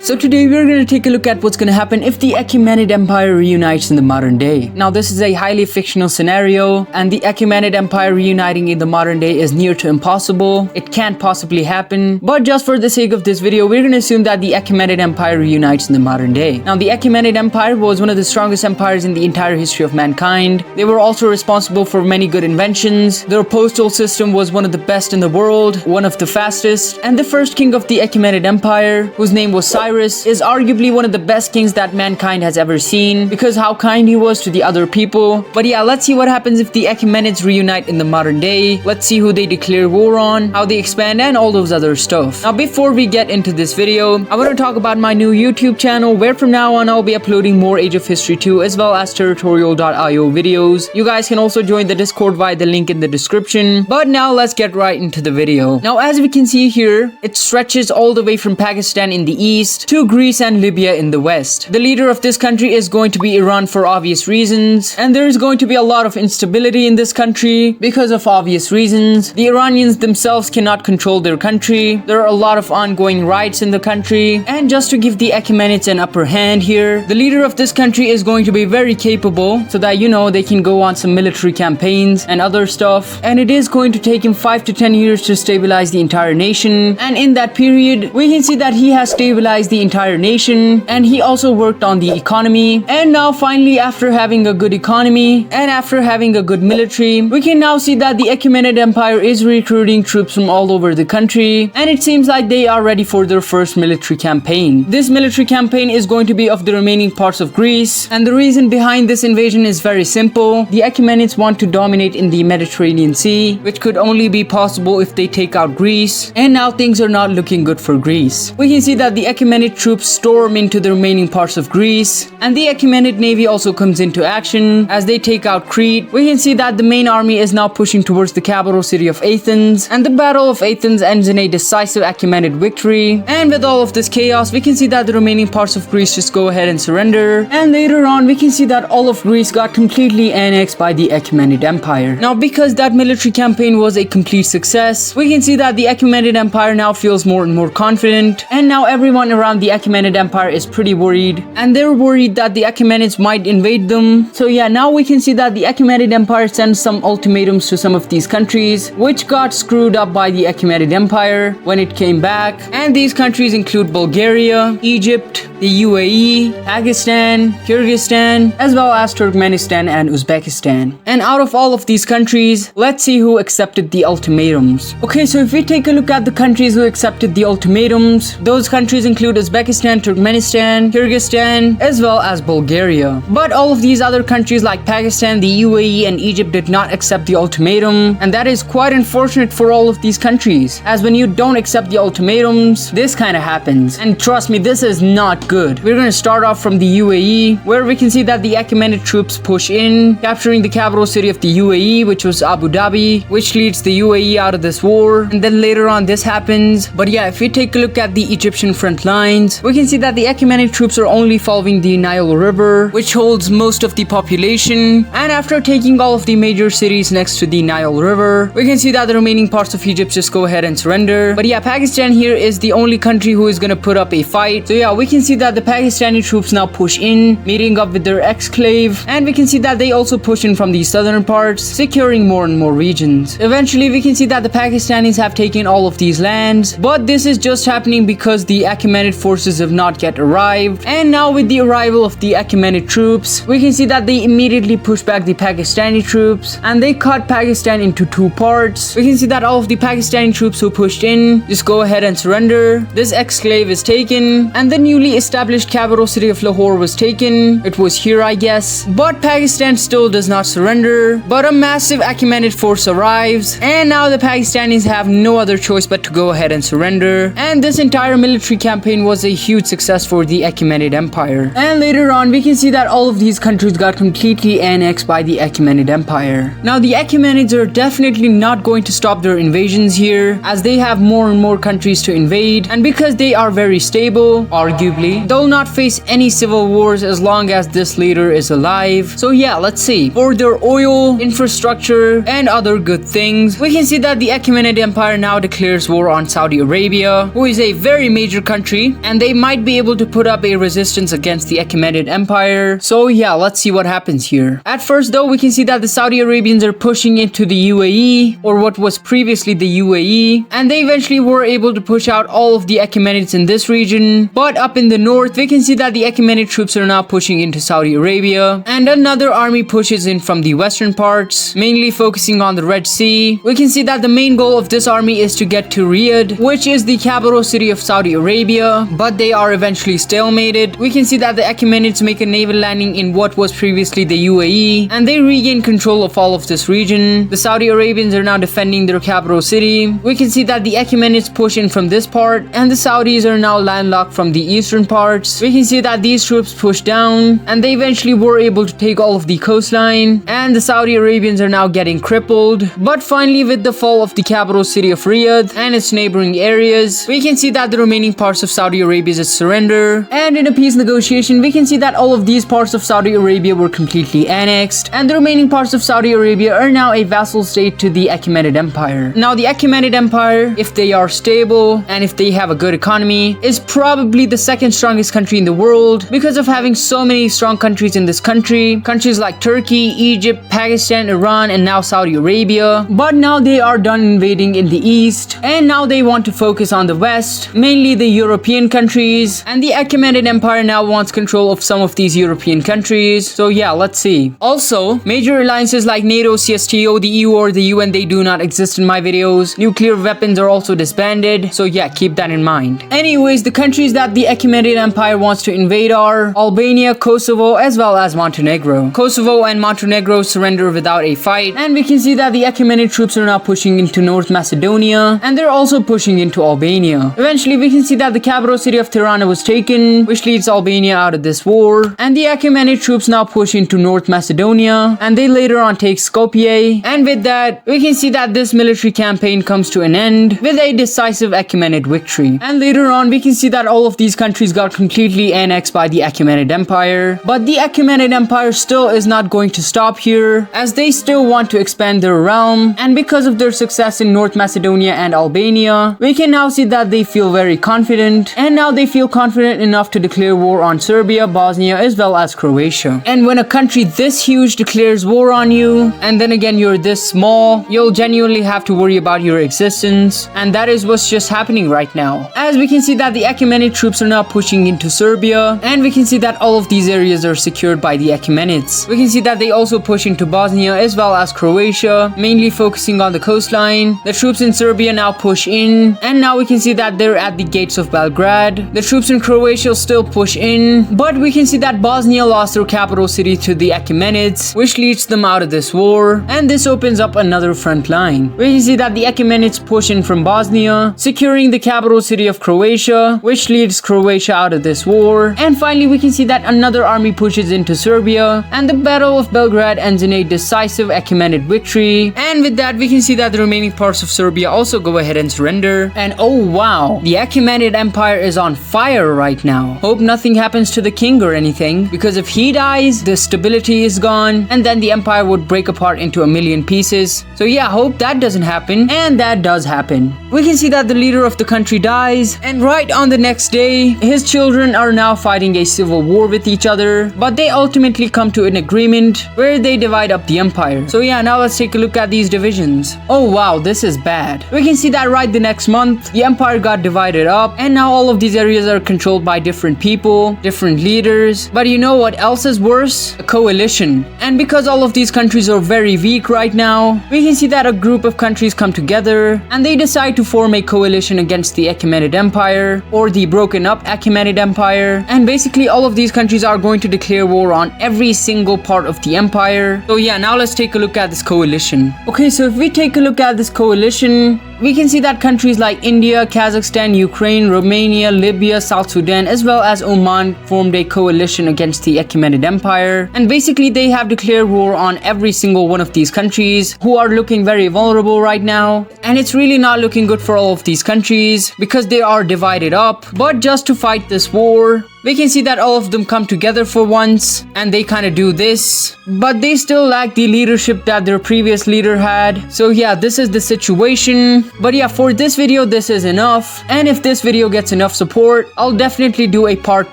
So today we're going to take a look at what's going to happen if the Achaemenid Empire reunites in the modern day. Now this is a highly fictional scenario, and the Achaemenid Empire reuniting in the modern day is near to impossible. It can't possibly happen, but just for the sake of this video, we're going to assume that the Achaemenid Empire reunites in the modern day. Now the Achaemenid Empire was one of the strongest empires in the entire history of mankind. They were also responsible for many good inventions. Their postal system was one of the best in the world, one of the fastest, and the first king of the Achaemenid Empire, whose name was Cyrus, is arguably one of the best kings that mankind has ever seen because how kind he was to the other people. But yeah, let's see what happens if the Achaemenids reunite in the modern day. Let's see who they declare war on, how they expand, and all those other stuff. Now before we get into this video, I want to talk about my new YouTube channel where from now on I'll be uploading more Age of History 2 as well as territorial.io videos. You guys can also join the Discord via the link in the description. But now let's get right into the video. Now as we can see here, it stretches all the way from Pakistan in the east to Greece and Libya in the west. The leader of this country is going to be Iran for obvious reasons, and there is going to be a lot of instability in this country because of obvious reasons. The Iranians themselves cannot control their country. There are a lot of ongoing riots in the country, and just to give the Achaemenids an upper hand here, the leader of this country is going to be very capable so that they can go on some military campaigns and other stuff, and it is going to take him 5 to 10 years to stabilize the entire nation. And in that period we can see that he has stabilized the entire nation, and he also worked on the economy. And now finally, after having a good economy and after having a good military, we can now see that the Achaemenid Empire is recruiting troops from all over the country, and it seems like they are ready for their first military campaign. This military campaign is going to be of the remaining parts of Greece, and the reason behind this invasion is very simple. The Achaemenids want to dominate in the Mediterranean Sea, which could only be possible if they take out Greece, and now things are not looking good for Greece. We can see that the Achaemenid troops storm into the remaining parts of Greece, and the Achaemenid navy also comes into action as they take out Crete. We can see that the main army is now pushing towards the capital city of Athens, and the Battle of Athens ends in a decisive Achaemenid victory. And with all of this chaos, we can see that the remaining parts of Greece just go ahead and surrender, and later on we can see that all of Greece got completely annexed by the Achaemenid Empire. Now because that military campaign was a complete success, we can see that the Achaemenid Empire now feels more and more confident, and now everyone around the Achaemenid Empire is pretty worried, and they're worried that the Achaemenids might invade them. So yeah, now we can see that the Achaemenid Empire sends some ultimatums to some of these countries, which got screwed up by the Achaemenid Empire when it came back. And these countries include Bulgaria, Egypt, the UAE, Pakistan, Kyrgyzstan, as well as Turkmenistan and Uzbekistan. And out of all of these countries, let's see who accepted the ultimatums. Okay, so if we take a look at the countries who accepted the ultimatums, those countries include Uzbekistan, Turkmenistan, Kyrgyzstan, as well as Bulgaria. But all of these other countries like Pakistan, the UAE, and Egypt did not accept the ultimatum, and that is quite unfortunate for all of these countries, as when you don't accept the ultimatums, this kind of happens. And trust me, this is not good. We're going to start off from the UAE, where we can see that the Achaemenid troops push in, capturing the capital city of the UAE, which was Abu Dhabi, which leads the UAE out of this war. And then later on this happens. But yeah, if we take a look at the Egyptian front lines, we can see that the Achaemenid troops are only following the Nile River, which holds most of the population. And after taking all of the major cities next to the Nile River, we can see that the remaining parts of Egypt just go ahead and surrender. But yeah, Pakistan here is the only country who is gonna put up a fight. So yeah, we can see that the Pakistani troops now push in, meeting up with their exclave, and we can see that they also push in from the southern parts, securing more and more regions. Eventually we can see that the Pakistanis have taken all of these lands, but this is just happening because the Achaemenid forces have not yet arrived. And now with the arrival of the Achaemenid troops, we can see that they immediately push back the Pakistani troops, and they cut Pakistan into two parts. We can see that all of the Pakistani troops who pushed in just go ahead and surrender. This exclave is taken, and the newly established capital city of Lahore was taken. It was here, I guess. But Pakistan still does not surrender, but a massive Achaemenid force arrives, and now the Pakistanis have no other choice but to go ahead and surrender. And this entire military campaign was a huge success for the Achaemenid Empire. And later on we can see that all of these countries got completely annexed by the Achaemenid Empire. Now the Achaemenids are definitely not going to stop their invasions here, as they have more and more countries to invade, and because they are very stable, arguably, country, they'll not face any civil wars as long as this leader is alive. So yeah, let's see. For their oil, infrastructure, and other good things, we can see that the Achaemenid Empire now declares war on Saudi Arabia, who is a very major country, and they might be able to put up a resistance against the Achaemenid Empire. So yeah, let's see what happens here. At first though, we can see that the Saudi Arabians are pushing into the UAE, or what was previously the UAE, and they eventually were able to push out all of the Achaemenids in this region. But up in the north, we can see that the Achaemenid troops are now pushing into Saudi Arabia, and another army pushes in from the western parts, mainly focusing on the Red Sea. We can see that the main goal of this army is to get to Riyadh, which is the capital city of Saudi Arabia, but they are eventually stalemated. We can see that the Achaemenids make a naval landing in what was previously the UAE, and they regain control of all of this region. The Saudi Arabians are now defending their capital city. We can see that the Achaemenids push in from this part, and the Saudis are now landlocked from the eastern parts. We can see that these troops push down, and they eventually were able to take all of the coastline, and the Saudi Arabians are now getting crippled. But finally, with the fall of the capital city of Riyadh and its neighboring areas, we can see that the remaining parts of Saudi Arabia surrender, and in a peace negotiation, we can see that all of these parts of Saudi Arabia were completely annexed, and the remaining parts of Saudi Arabia are now a vassal state to the Achaemenid Empire. Now, the Achaemenid Empire, if they are stable and if they have a good economy, is probably the second strongest country in the world because of having so many strong countries in this country. Countries like Turkey, Egypt, Pakistan, Iran, and now Saudi Arabia. But now they are done invading in the east, and now they want to focus on the west, mainly the European countries, and the Achaemenid Empire now wants control of some of these European countries. So yeah, let's see. Also, major alliances like NATO, CSTO, the EU, or the UN, they do not exist in my videos. Nuclear weapons are also disbanded, so yeah, keep that in mind. Anyways, the countries that the Achaemenid Empire wants to invade are Albania, Kosovo, as well as Montenegro. Kosovo and Montenegro surrender without a fight, and we can see that the Achaemenid troops are now pushing into North Macedonia, and they're also pushing into Albania. Eventually, we can see that the capital city of Tirana was taken, which leads Albania out of this war, and the Achaemenid troops now push into North Macedonia, and they later on take Skopje, and with that, we can see that this military campaign comes to an end with a decisive Achaemenid victory. And later on, we can see that all of these countries got completely annexed by the Achaemenid Empire, but the Achaemenid Empire still is not going to stop here, as they still want to expand their realm, and because of their success in North Macedonia and Albania, we can now see that they feel very confident, and now they feel confident enough to declare war on Serbia, Bosnia, as well as Croatia. And when a country this huge declares war on you, and then again you're this small, you'll genuinely have to worry about your existence, and that is what's just happening right now. As we can see that the Achaemenid troops are now pushing into Serbia, and we can see that all of these areas are secured by the Achaemenids. We can see that they also push into Bosnia as well as Croatia, mainly focusing on the coastline. The troops in Serbia now push in, and now we can see that they're at the gates of Belgrade. The troops in Croatia still push in, but we can see that Bosnia lost their capital city to the Achaemenids, which leads them out of this war, and this opens up another front line. We can see that the Achaemenids push in from Bosnia, securing the capital city of Croatia, which leads Croatia out of this war. And finally, we can see that another army pushes into Serbia, and the Battle of Belgrade ends in a decisive Achaemenid victory. And with that, we can see that the remaining parts of Serbia also go ahead and surrender. And oh wow, the Achaemenid Empire is on fire right now. Hope nothing happens to the king or anything, because if he dies, the stability is gone, and then the empire would break apart into a million pieces. So yeah, hope that doesn't happen, and that does happen. We can see that the leader of the country dies, and right on the next day, his children are now fighting a civil war with each other, but they ultimately come to an agreement where they divide up the empire. So yeah, now let's take a look at these divisions. Oh wow, this is bad. We can see that right the next month, the empire got divided up, and now all of these areas are controlled by different people, different leaders. But you know what else is worse? A coalition. And because all of these countries are very weak right now, we can see that a group of countries come together, and they decide to form a coalition against the Achaemenid Empire, or the broken up Achaemenid Empire. And basically all of these countries are going to declare war on every single part of the empire. So yeah, now let's take a look at this coalition. Okay, so if we take a look at this coalition, we can see that countries like India, Kazakhstan, Ukraine, Romania, Libya, South Sudan, as well as Oman formed a coalition against the Achaemenid Empire. And basically they have declared war on every single one of these countries, who are looking very vulnerable right now. And it's really not looking good for all of these countries because they are divided up. But just to fight this war, we can see that all of them come together for once and they kind of do this, but they still lack the leadership that their previous leader had. So yeah, this is the situation. But yeah, for this video, this is enough. And if this video gets enough support, I'll definitely do a part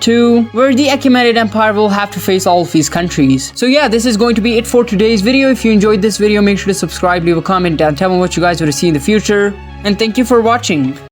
2 where the Achaemenid Empire will have to face all of these countries. So yeah, this is going to be it for today's video. If you enjoyed this video, make sure to subscribe, leave a comment, and tell me what you guys want to see in the future. And thank you for watching.